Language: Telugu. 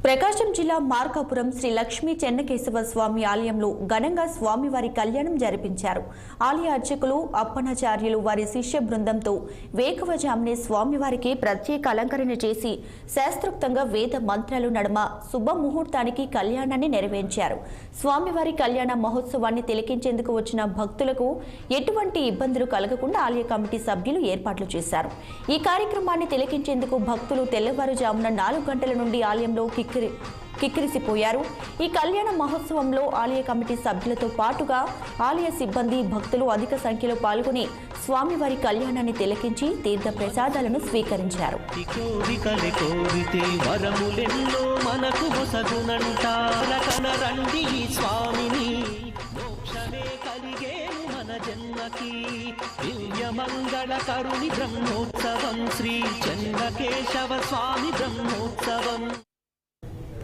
ప్రకాశం జిల్లా మార్కాపురం శ్రీ లక్ష్మీ చెన్నకేశవ స్వామి ఆలయంలో ఘనంగా స్వామివారి కళ్యాణం జరిపించారు. ఆలయ అర్చకులు అప్పనాచార్యులు వారి శిష్య బృందంతో వేకువజామునే స్వామివారికి ప్రత్యేక అలంకరణ చేసి శాస్త్రోక్తంగా వేద మంత్రాలు నడుమ శుభముహూర్తానికి కళ్యాణాన్ని నెరవేర్చారు. స్వామివారి కళ్యాణ మహోత్సవాన్ని తిలకించేందుకు వచ్చిన భక్తులకు ఎటువంటి ఇబ్బందులు కలగకుండా ఆలయ కమిటీ సభ్యులు ఏర్పాట్లు చేశారు. ఈ కార్యక్రమాన్ని తిలకించేందుకు భక్తులు తెల్లవారుజామున 4 గంటల నుండి ఆలయంలో కిక్కిరిసిపోయారు. ఈ కళ్యాణ మహోత్సవంలో ఆలయ కమిటీ సభ్యులతో పాటుగా ఆలయ సిబ్బంది భక్తులు అధిక సంఖ్యలో పాల్గొని స్వామివారి కళ్యాణాన్ని తిలకించి తీర్థ ప్రసాదాలను స్వీకరించారు. మంగళ కరుణి బ్రహ్మోత్సవం శ్రీ చెన్నకేశవ స్వామి బ్రహ్మోత్సవం.